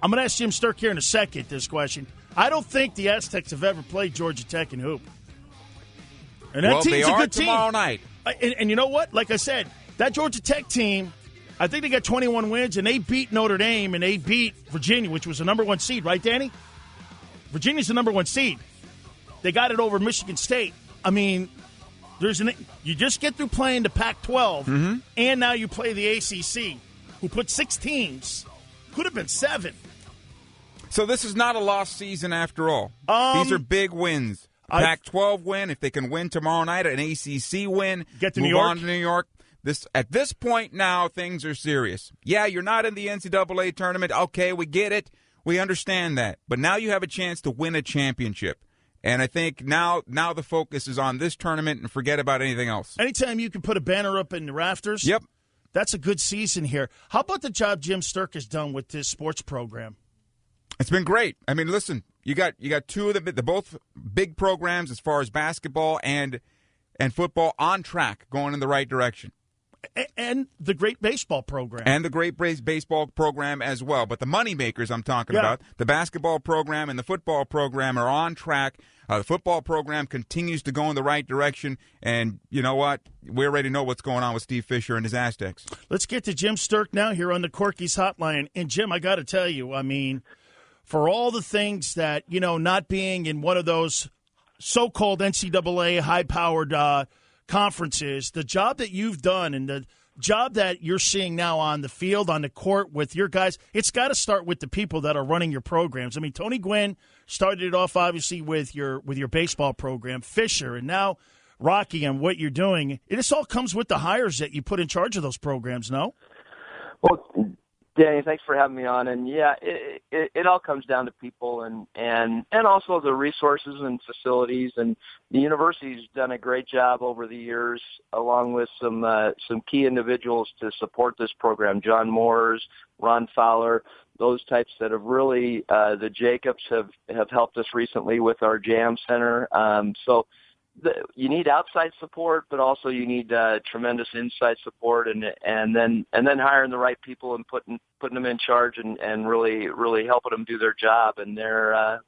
I'm going to ask Jim Sterk here in a second this question. I don't think the Aztecs have ever played Georgia Tech in hoop. And that team's a good team. Tomorrow night. And you know what? Like I said, that Georgia Tech team, I think they got 21 wins, and they beat Notre Dame, and they beat Virginia, which was the number one seed, right, Danny? Virginia's the number one seed. They got it over Michigan State. I mean, you just get through playing the Pac-12, and now you play the ACC, who put 6 teams. Could have been 7. So this is not a lost season after all. These are big wins. Pac-12 win, if they can win tomorrow night, an ACC win, get to move New York. on to New York. At this point now, things are serious. Yeah, you're not in the NCAA tournament. Okay, we get it. We understand that. But now you have a chance to win a championship. And I think now the focus is on this tournament and forget about anything else. Anytime you can put a banner up in the rafters, yep, that's a good season here. How about the job Jim Sterk has done with this sports program? It's been great. I mean, listen, you got two of the both big programs as far as basketball and football on track, going in the right direction. And the great baseball program. And the great baseball program as well. But the moneymakers I'm talking about, the basketball program and the football program are on track. The football program continues to go in the right direction. And you know what? We already know what's going on with Steve Fisher and his Aztecs. Let's get to Jim Sterk now here on the Corky's Hotline. And, Jim, I got to tell you, I mean, for all the things that, not being in one of those so-called NCAA high-powered conferences, the job that you've done and the job that you're seeing now on the field, on the court with your guys, it's got to start with the people that are running your programs. I mean, Tony Gwynn started it off obviously with your baseball program, Fisher, and now Rocky and what you're doing. This all comes with the hires that you put in charge of those programs, no? Well, Danny, thanks for having me on. And yeah, it all comes down to people and also the resources and facilities. And the university's done a great job over the years, along with some key individuals to support this program. John Moores, Ron Fowler, those types that have really the Jacobs have helped us recently with our Jam Center. You need outside support, but also you need tremendous inside support, and then hiring the right people and putting them in charge and really helping them do their job. And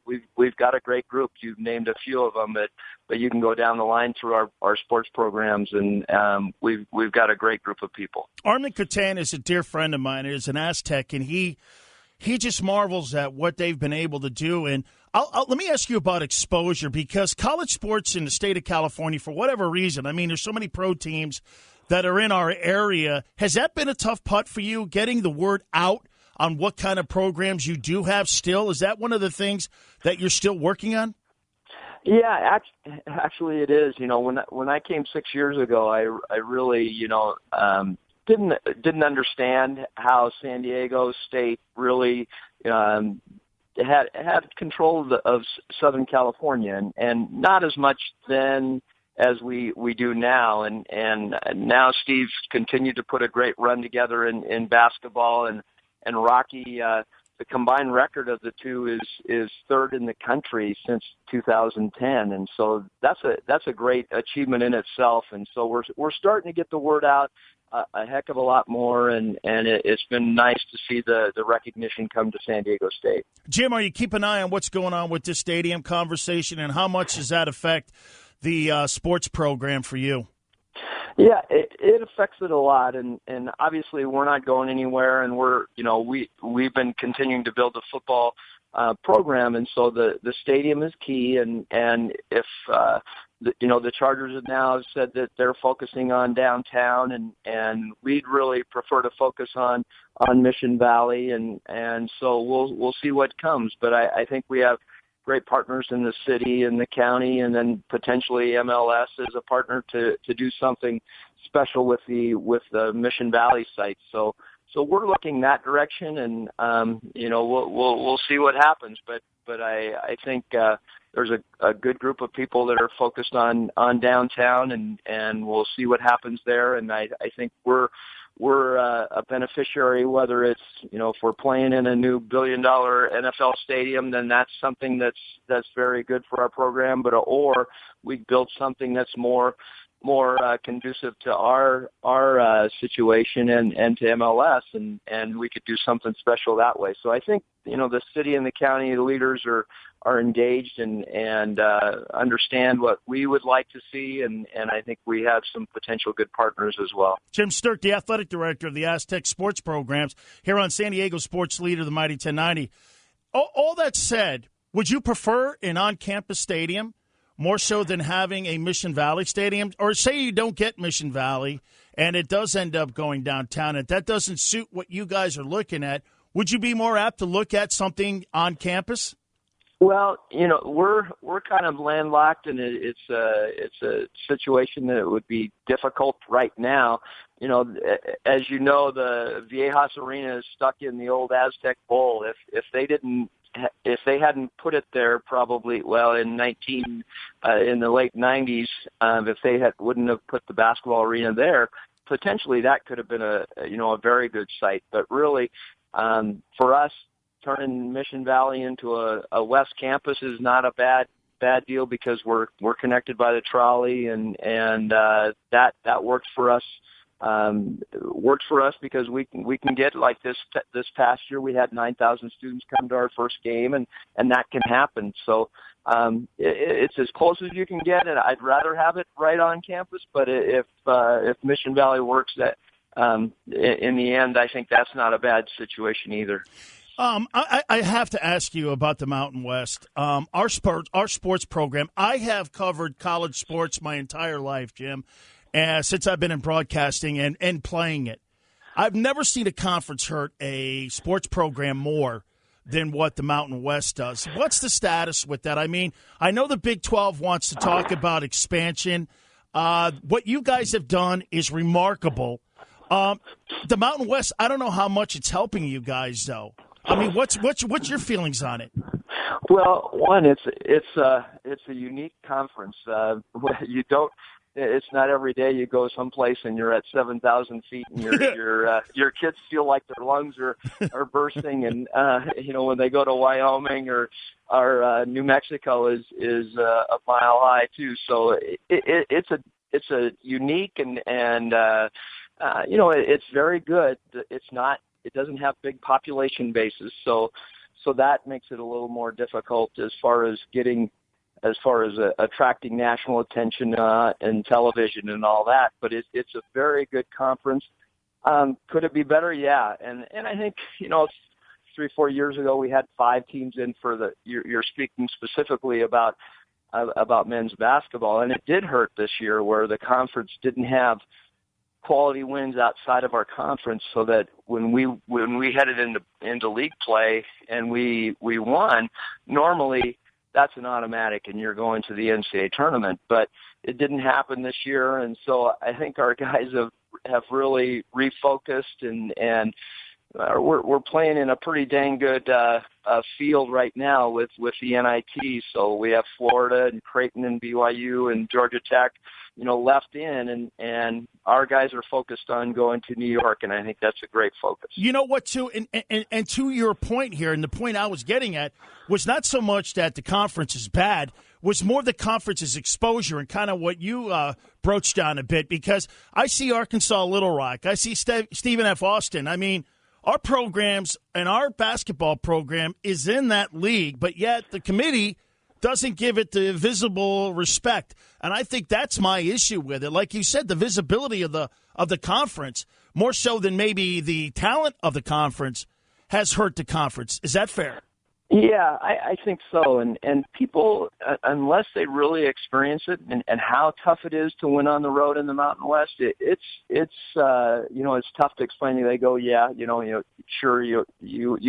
we've got a great group. You've named a few of them, but you can go down the line through our sports programs, and we've got a great group of people. Armin Catan is a dear friend of mine. Is an Aztec, and he just marvels at what they've been able to do. And let me ask you about exposure, because college sports in the state of California, for whatever reason, I mean, there's so many pro teams that are in our area. Has that been a tough putt for you, getting the word out on what kind of programs you do have still? Is that one of the things that you're still working on? Yeah, actually it is. When I came 6 years ago, I really, didn't understand how San Diego State really had control of Southern California, and not as much then as we do now. And now Steve's continued to put a great run together in basketball, and Rocky, the combined record of the two is third in the country since 2010, and so that's a great achievement in itself. And so we're starting to get the word out a heck of a lot more, and it's been nice to see the recognition come to San Diego State. Jim, are you keeping an eye on what's going on with this stadium conversation, and how much does that affect the sports program for you? Yeah, it affects it a lot, and obviously we're not going anywhere, and we've been continuing to build the football program, and so the stadium is key, and if the Chargers have now said that they're focusing on downtown, and we'd really prefer to focus on Mission Valley, and so we'll see what comes, but I think we have great partners in the city and the county, and then potentially MLS as a partner to do something special with the Mission Valley site. So we're looking that direction, and we'll see what happens. But I think there's a good group of people that are focused on downtown, and we'll see what happens there. And I think we're a beneficiary, whether it's, if we're playing in a new $1 billion NFL stadium, then that's something that's very good for our program, or we build something that's more more conducive to our situation and to MLS, and we could do something special that way. So I think the city and the county leaders are engaged and understand what we would like to see, and I think we have some potential good partners as well. Jim Sterk, the athletic director of the Aztec Sports Programs here on San Diego Sports Leader, the Mighty 1090. All that said, would you prefer an on-campus stadium more so than having a Mission Valley stadium? Or say you don't get Mission Valley and it does end up going downtown and that doesn't suit what you guys are looking at, would you be more apt to look at something on campus? Well, we're kind of landlocked, and it's a situation that would be difficult right now. As you know, the Viejas Arena is stuck in the old Aztec Bowl. If they hadn't put it there, probably in the late 90s, if they wouldn't have put the basketball arena there, potentially that could have been a very good site. But really, for us, turning Mission Valley into a West campus is not a bad deal because we're connected by the trolley, and that works for us. Works for us because we can get like this past year we had 9,000 students come to our first game, and that can happen. So it's as close as you can get, and I'd rather have it right on campus. But if Mission Valley works, that in the end, I think that's not a bad situation either. I have to ask you about the Mountain West. Our sports program. I have covered college sports my entire life, Jim, since I've been in broadcasting and playing it. I've never seen a conference hurt a sports program more than what the Mountain West does. What's the status with that? I mean, I know the Big 12 wants to talk about expansion. What you guys have done is remarkable. The Mountain West, I don't know how much it's helping you guys, though. I mean, what's your feelings on it? Well, one, it's a unique conference. It's not every day you go someplace and you're at 7,000 feet and your kids feel like their lungs are bursting, and when they go to Wyoming or New Mexico is a mile high too. So it's a unique and it's very good. It doesn't have big population bases, so that makes it a little more difficult as far as attracting national attention and television and all that. But it's a very good conference. Could it be better? Yeah, and I think 3-4 years ago we had 5 teams in for you're speaking specifically about men's basketball, and it did hurt this year where the conference didn't have quality wins outside of our conference, so that when we headed into league play and we won, normally that's an automatic and you're going to the NCAA tournament. But it didn't happen this year, and so I think our guys have really refocused and we're playing in a pretty dang good field right now with the NIT. So we have Florida and Creighton and BYU and Georgia Tech, left in, and our guys are focused on going to New York, and I think that's a great focus. You know what, too, and to your point here, and the point I was getting at was not so much that the conference is bad, was more the conference's exposure and kind of what you broached on a bit, because I see Arkansas Little Rock, I see Stephen F. Austin. I mean, our programs and our basketball program is in that league, but yet the committee doesn't give it the visible respect. And I think that's my issue with it. Like you said, the visibility of the conference, more so than maybe the talent of the conference, has hurt the conference. Is that fair? Yeah, I think so. And people, unless they really experience it and how tough it is to win on the road in the Mountain West, it's tough to explain. They go, sure, you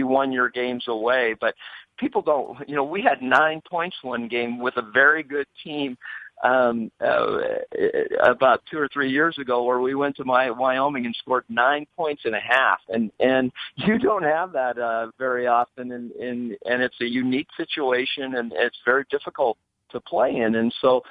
won your games away, but people don't. We had 9 points one game with a very good team about 2 or 3 years ago, where we went to Wyoming and scored 9 points and a half, and you don't have that very often, and it's a unique situation, and it's very difficult to play in, and so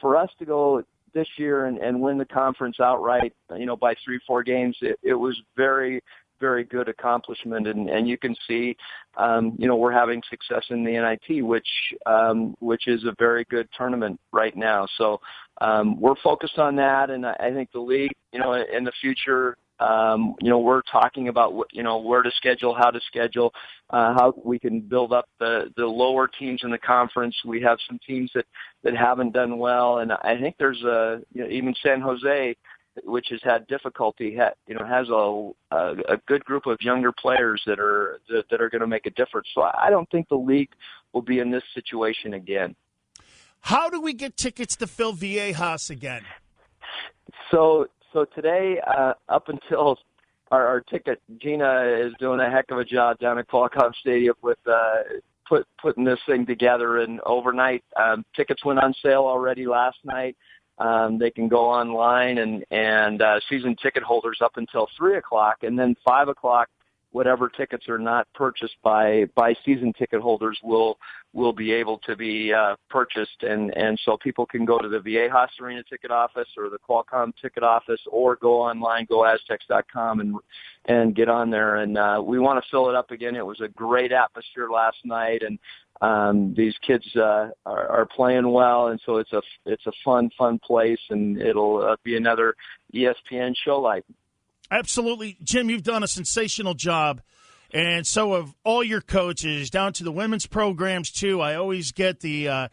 for us to go this year and win the conference outright, by 3-4 games, it was very, very good accomplishment, and you can see, we're having success in the NIT, which is a very good tournament right now. So we're focused on that, and I think the league, in the future, we're talking about where to schedule, how to schedule, how we can build up the lower teams in the conference. We have some teams that haven't done well, and I think there's even San Jose, which has had difficulty, has a good group of younger players that are going to make a difference. So I don't think the league will be in this situation again. How do we get tickets to fill Viejas again? So today, up until our ticket, Gina is doing a heck of a job down at Qualcomm Stadium with putting this thing together. And overnight, tickets went on sale already last night. They can go online and season ticket holders up until 3:00, and then 5:00. Whatever tickets are not purchased by season ticket holders will be able to be purchased, and so people can go to the Viejas Arena ticket office or the Qualcomm ticket office, or go online, go Aztecs.com and get on there. And we want to fill it up again. It was a great atmosphere last night, and these kids are playing well, and so it's a fun place, and it'll be another ESPN show like. Absolutely. Jim, you've done a sensational job, and so have all your coaches, down to the women's programs, too. I always get the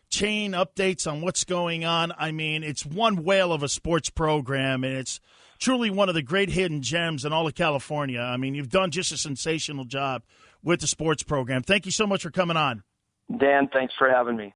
chain updates on what's going on. I mean, it's one whale of a sports program, and it's truly one of the great hidden gems in all of California. I mean, you've done just a sensational job with the sports program. Thank you so much for coming on. Dan, thanks for having me.